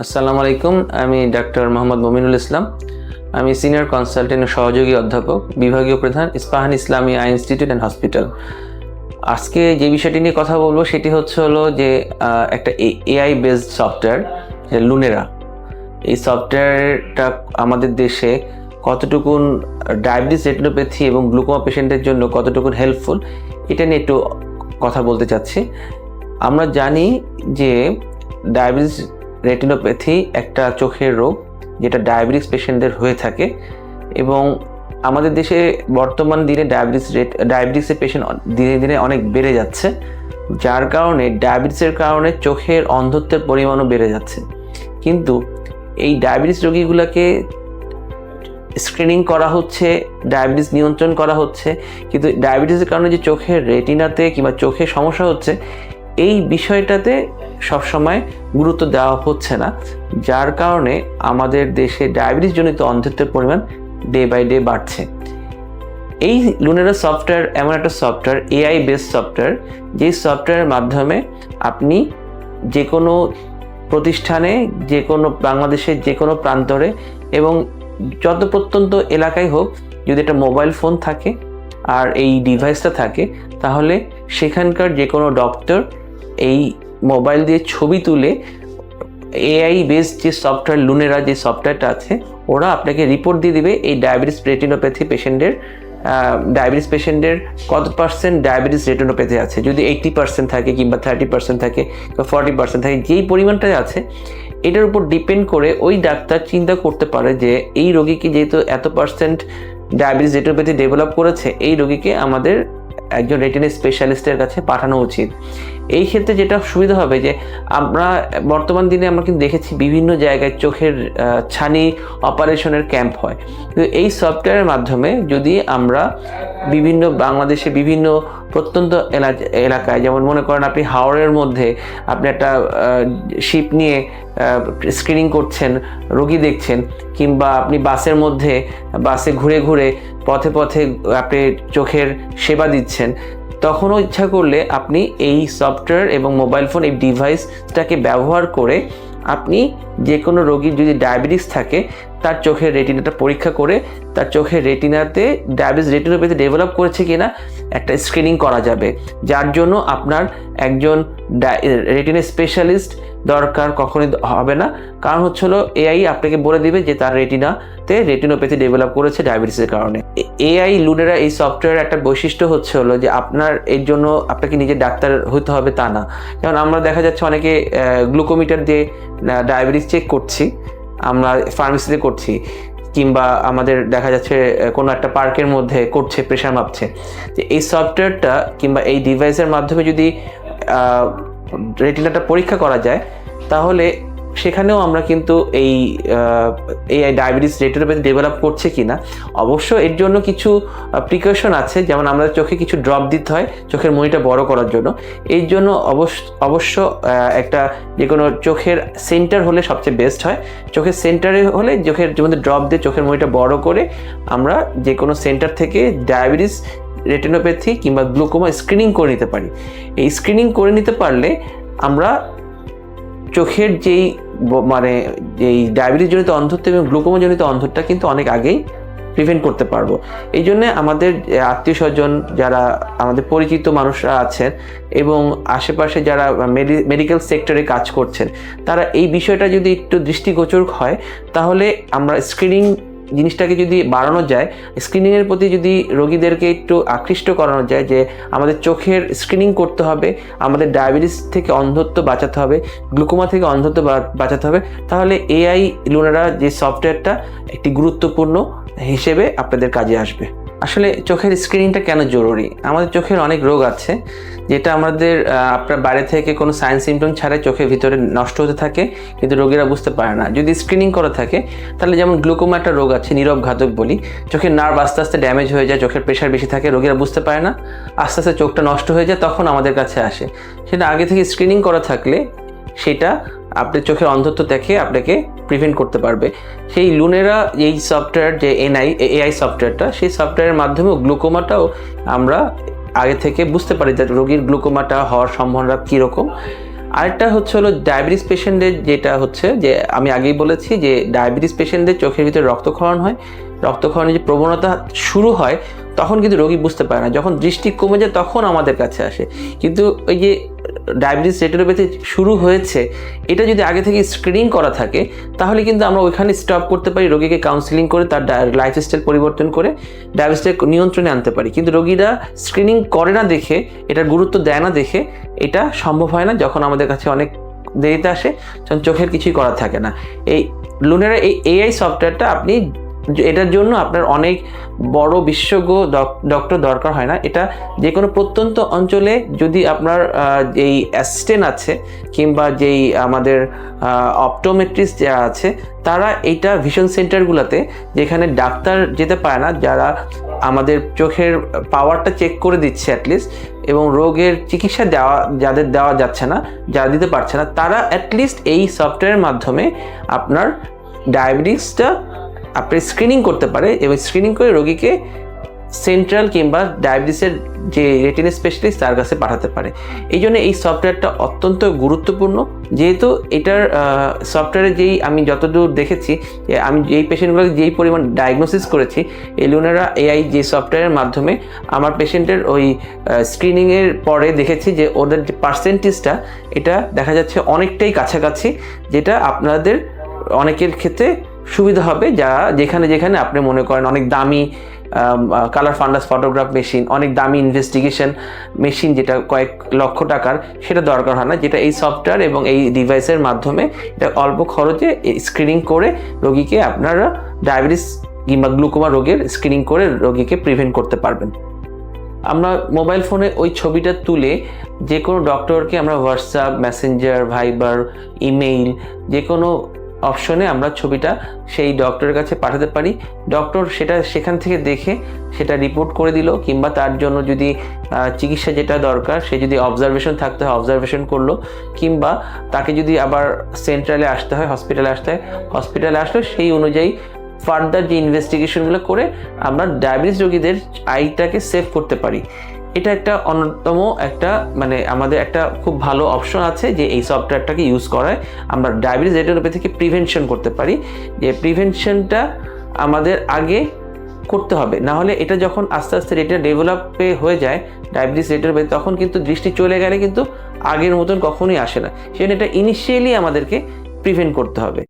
আসসালামু আলাইকুম। আমি ডাক্তার মোহাম্মদ মমিনুল ইসলাম। আমি সিনিয়র কনসালটেন্ট ও সহযোগী অধ্যাপক, বিভাগীয় প্রধান, ইস্পাহান ইসলামী আই ইনস্টিটিউট অ্যান্ড হসপিটাল। আজকে যে বিষয়টি নিয়ে কথা বলবো সেটি হলো যে একটা এআই বেসড সফটওয়্যার, লুনেরা। এই সফটওয়্যারটা আমাদের দেশে কতটুকুন ডায়াবেটিস রেটিনোপ্যাথি এবং গ্লুকোমা পেশেন্টের জন্য কতটুকুন হেল্পফুল, এটা নিয়ে একটু কথা বলতে চাচ্ছি। আমরা জানি যে ডায়াবেটিস রেটিনোপ্যাথি একটা চোখের রোগ যেটা ডায়াবেটিস পেশেন্টদের হয়ে থাকে, এবং আমাদের দেশে বর্তমান দিনে ডায়াবেটিসের পেশেন্ট দিনে দিনে অনেক বেড়ে যাচ্ছে, যার কারণে ডায়াবেটিসের কারণে চোখের অন্ধত্বের পরিমাণও বেড়ে যাচ্ছে। কিন্তু এই ডায়াবেটিস রোগীগুলোকে স্ক্রিনিং করা হচ্ছে, ডায়াবেটিস নিয়ন্ত্রণ করা হচ্ছে, কিন্তু ডায়াবেটিসের কারণে যে চোখের রেটিনাতে কিংবা চোখে সমস্যা হচ্ছে, এই বিষয়টাতে সবসময় গুরুত্ব দেওয়া হচ্ছে না, যার কারণে আমাদের দেশে ডায়াবেটিস জনিত অন্ধত্বের পরিমাণ ডে বাই ডে বাড়ছে। এই লুনেরা সফটওয়্যার এমন একটা সফটওয়্যার, এআই বেসড সফটওয়্যার, যেই সফটওয়্যারের মাধ্যমে আপনি যে কোনো প্রতিষ্ঠানে, যে কোনো বাংলাদেশের যে কোনো প্রান্তরে এবং যত প্রত্যন্ত এলাকায় হোক, যদি একটা মোবাইল ফোন থাকে আর এই ডিভাইসটা থাকে, তাহলে সেখানকার যে কোনো ডক্টর এই মোবাইল দিয়ে ছবি তুলে এআই বেসড যে সফটওয়্যার লুনেরা, যে সফটওয়্যারটা আছে, ওরা আপনাকে রিপোর্ট দিয়ে দিবে এই ডায়াবেটিস রেটিনোপ্যাথি পেশেন্টের কত পার্সেন্ট ডায়াবেটিস রেটিনোপ্যাথি আছে। যদি 80% থাকে কিংবা 30% থাকে বা 40% থাকে, যেই পরিমাণটা আছে, এটার উপর ডিপেন্ড করে ওই ডাক্তার চিন্তা করতে পারে যে এই রোগীকে যেহেতু এত পার্সেন্ট ডায়াবেটিস রেটিনোপ্যাথি ডেভেলপ করেছে, এই রোগীকে আমাদের একজন রেটিনা স্পেশালিস্টের কাছে পাঠানো উচিত। এই ক্ষেত্রে যেটা সুবিধা হবে যে আমরা বর্তমান দিনে আমরা কিন্তু দেখেছি বিভিন্ন জায়গায় চোখের ছানি অপারেশনের ক্যাম্প হয়। কিন্তু এই সফটওয়্যারের মাধ্যমে যদি আমরা বাংলাদেশে বিভিন্ন প্রত্যন্ত এলাকায়, যেমন মনে করেন আপনি হাওড়ের মধ্যে আপনি একটা শিপ নিয়ে স্ক্রিনিং করছেন, রোগী দেখছেন, কিংবা আপনি বাসে ঘুরে ঘুরে পথে পথে আপনি চোখের সেবা দিচ্ছেন, তখনও ইচ্ছা করলে আপনি এই সফটওয়্যার এবং মোবাইল ফোন, এই ডিভাইসটাকে ব্যবহার করে আপনি যে কোনো রোগীর যদি ডায়াবেটিস থাকে, তার চোখের রেটিনাটা পরীক্ষা করে তার চোখের রেটিনাতে ডায়াবেটিস রেটিনোপ্যাথি ডেভেলপ করেছে কিনা একটা স্ক্রিনিং করা যাবে, যার জন্য আপনার একজন রেটিনা স্পেশালিস্ট দরকার কখনোই হবে না। কারণ হলো এআই আপনাকে বলে দিবে যে তার রেটিনাতে রেটিনোপ্যাথি ডেভেলপ করেছে ডায়াবেটিসের কারণে। এআই লুনেরা এই সফটওয়্যারের একটা বৈশিষ্ট্য হলো যে আপনার এর জন্য আপনাকে নিজে ডাক্তার হতে হবে তা না। যেমন আমরা দেখা যাচ্ছে অনেকে গ্লুকোমিটার দিয়ে ডায়াবেটিস চেক করছি, আমরা ফার্মেসিতে করছি, কিংবা আমাদের দেখা যাচ্ছে কোনো একটা পার্কের মধ্যে করছে, প্রেশার মাপছে। যে এই সফটওয়্যারটা কিংবা এই ডিভাইসের মাধ্যমে যদি রেটিনাটা পরীক্ষা করা যায়, তাহলে সেখানেও আমরা কিন্তু এই ডায়াবেটিস রেটিনোপ্যাথি ডেভেলপ করছে কিনা। অবশ্য এর জন্য কিছু প্রিকশন আছে, যেমন আমাদের চোখে কিছু ড্রপ দিতে হয় চোখের মনিটা বড় করার জন্য। এই জন্য অবশ্য একটা যে কোনো চোখের সেন্টার হলে সবচেয়ে বেস্ট হয়। চোখের সেন্টারে হলে চোখের মধ্যে ড্রপ দিয়ে চোখের মনিটা বড় করে আমরা যে কোনো সেন্টার থেকে ডায়াবেটিস রেটিনোপ্যাথি কিংবা গ্লুকোমা স্ক্রিনিং করে নিতে পারি। এই স্ক্রিনিং করে নিতে পারলে আমরা চোখের যেই ডায়াবেটিস জনিত অন্ধত্ব এবং গ্লুকোমা জনিত অন্ধত্বটা কিন্তু অনেক আগেই প্রিভেন্ট করতে পারবো। এই জন্যে আমাদের আত্মীয় স্বজন, যারা আমাদের পরিচিত মানুষরা আছেন এবং আশেপাশে যারা মেডিকেল সেক্টরে কাজ করছেন, তারা এই বিষয়টা যদি একটু দৃষ্টিগোচর হয়, তাহলে আমরা স্ক্রিনিং জিনিসটাকে যদি বাড়ানো যায়, স্ক্রিনিংয়ের প্রতি যদি রোগীদেরকে একটু আকৃষ্ট করানো যায় যে আমাদের চোখের স্ক্রিনিং করতে হবে, আমাদের ডায়াবেটিস থেকে অন্ধত্ব বাঁচাতে হবে, গ্লুকোমা থেকে অন্ধত্ব বাঁচাতে হবে, তাহলে এআই লুনেরা যে সফটওয়্যারটা একটি গুরুত্বপূর্ণ হিসেবে আপনাদের কাজে আসবে। আসলে চোখের স্ক্রিনিংটা কেন জরুরি? আমাদের চোখের অনেক রোগ আছে যেটা আমাদের আপনার বাইরে থেকে কোনো সাইন সিমটম ছাড়াই চোখের ভিতরে নষ্ট হতে থাকে, কিন্তু রোগীরা বুঝতে পারে না। যদি স্ক্রিনিং করা থাকে, তাহলে যেমন গ্লুকোমা একটা রোগ আছে, নীরব ঘাতক বলি, চোখের নার্ভ আস্তে আস্তে ড্যামেজ হয়ে যায়, চোখের প্রেশার বেশি থাকে, রোগীরা বুঝতে পারে না, আস্তে আস্তে চোখটা নষ্ট হয়ে যায়, তখন আমাদের কাছে আসে। সেটা আগে থেকে স্ক্রিনিং করা থাকলে সেটা আপনার চোখের অন্ধত্ব থেকে আপনাকে প্রিভেন্ট করতে পারবে। সেই লুনেরা এই সফটওয়্যার, যে এআই সফটওয়্যারটা, সেই সফটওয়্যারের মাধ্যমেও গ্লুকোমাটাও আমরা আগে থেকে বুঝতে পারি যে রোগীর গ্লুকোমাটা হওয়ার সম্ভাবনা কীরকম। আরেকটা হলো ডায়াবেটিস পেশেন্টদের, যেটা হচ্ছে যে আমি আগেই বলেছি যে ডায়াবেটিস পেশেন্টদের চোখের ভিতরে রক্তক্ষরণ হয়। রক্তক্ষরণের যে প্রবণতা শুরু হয় তখন কিন্তু রোগী বুঝতে পারে না, যখন দৃষ্টি কমে যায় তখন আমাদের কাছে আসে। কিন্তু ওই যে ডায়াবেটিস রেটিনোপ্যাথি শুরু হয়েছে, এটা যদি আগে থেকে স্ক্রিনিং করা থাকে তাহলে কিন্তু আমরা ওইখানে স্টপ করতে পারি, রোগীকে কাউন্সিলিং করে তার লাইফস্টাইল পরিবর্তন করে ডায়াবেটিসটাকে নিয়ন্ত্রণে আনতে পারি। কিন্তু রোগীরা স্ক্রিনিং করে না দেখে, এটার গুরুত্ব দেয় না দেখে এটা সম্ভব হয় না, যখন আমাদের কাছে অনেক দেরিতে আসে, যখন চোখের কিছুই করা থাকে না। এই লুনেরা এই এআই সফটওয়্যারটা আপনি এটার জন্য আপনার অনেক বড় বিশেষজ্ঞ ডক্টর দরকার হয় না। এটা যে কোনো প্রত্যন্ত অঞ্চলে যদি আপনার যেই অ্যাসিস্ট্যান্ট আছে কিংবা যেই আমাদের অপটোমেট্রিস্ট যারা আছে, তারা এইটা ভিশন সেন্টারগুলোতে, যেখানে ডাক্তার যেতে পারে না, যারা আমাদের চোখের পাওয়ারটা চেক করে দিচ্ছে অ্যাটলিস্ট, এবং রোগের চিকিৎসা যাদের দেওয়া যাচ্ছে না, যারা দিতে পারছে না, তারা অ্যাটলিস্ট এই সফটওয়্যারের মাধ্যমে আপনার ডায়াবেটিসটা আপনি স্ক্রিনিং করতে পারে এবং স্ক্রিনিং করে রোগীকে সেন্ট্রাল কিংবা ডায়াবেটিসের যে রেটিনা স্পেশালিস্ট তার কাছে পাঠাতে পারে। এই জন্য এই সফটওয়্যারটা অত্যন্ত গুরুত্বপূর্ণ, যেহেতু এটার সফটওয়্যারে যেই আমি যতদূর দেখেছি, আমি যেই পেশেন্টগুলোকে যেই পরিমাণ ডায়াগনোসিস করেছি, এই লুনেরা এআই যে সফটওয়্যারের মাধ্যমে আমার পেশেন্টের ওই স্ক্রিনিংয়ের পরে দেখেছি যে ওদের যে পার্সেন্টেজটা, এটা দেখা যাচ্ছে অনেকটাই কাছাকাছি, যেটা আপনাদের অনেকের ক্ষেত্রে সুবিধা হবে, যা যেখানে আপনি মনে করেন অনেক দামি কালার ফান্ডাস ফটোগ্রাফ মেশিন, অনেক দামি ইনভেস্টিগেশন মেশিন যেটা কয়েক লক্ষ টাকার, সেটা দরকার হয় না, যেটা এই সফটওয়্যার এবং এই ডিভাইসের মাধ্যমে এটা অল্প খরচে স্ক্রিনিং করে রোগীকে আপনারা ডায়াবেটিস কিংবা গ্লুকোমা রোগের স্ক্রিনিং করে রোগীকে প্রিভেন্ট করতে পারবেন। আমরা মোবাইল ফোনে ওই ছবিটা তুলে যে কোনো ডক্টরকে আমরা হোয়াটসঅ্যাপ, মেসেঞ্জার, ভাইবার, ইমেইল, যে কোনো অপশনে আমরা ছবিটা সেই ডক্টরের কাছে পাঠাতে পারি। ডক্টর সেটা সেখান থেকে দেখে সেটা রিপোর্ট করে দিল, কিংবা তার জন্য যদি চিকিৎসা যেটা দরকার, সে যদি অবজারভেশন থাকতে হয় অবজারভেশন করলো, কিংবা তাকে যদি আবার সেন্ট্রালে আসতে হয়, হসপিটালে আসলো, সেই অনুযায়ী ফার্দার যে ইনভেস্টিগেশনগুলো করে আমরা ডায়াবেটিস রোগীদের আইটাকে সেভ করতে পারি। এটা একটা অন্যতম একটা আমাদের একটা খুব ভালো অপশন আছে, যে এই সফটওয়্যারটাকে ইউজ করায় আমরা ডায়াবেটিস রেটিনোপ্যাথি থেকে প্রিভেনশন করতে পারি। যে প্রিভেনশনটা আমাদের আগে করতে হবে, না হলে এটা যখন আস্তে আস্তে রেটিনা ডেভেলপে হয়ে যায় ডায়াবেটিস রেটিনোপ্যাথি, তখন কিন্তু দৃষ্টি চলে গেলে কিন্তু আগের মতন কখনোই আসে না। সেজন্য এটা ইনিশিয়ালি আমাদেরকে প্রিভেন্ট করতে হবে।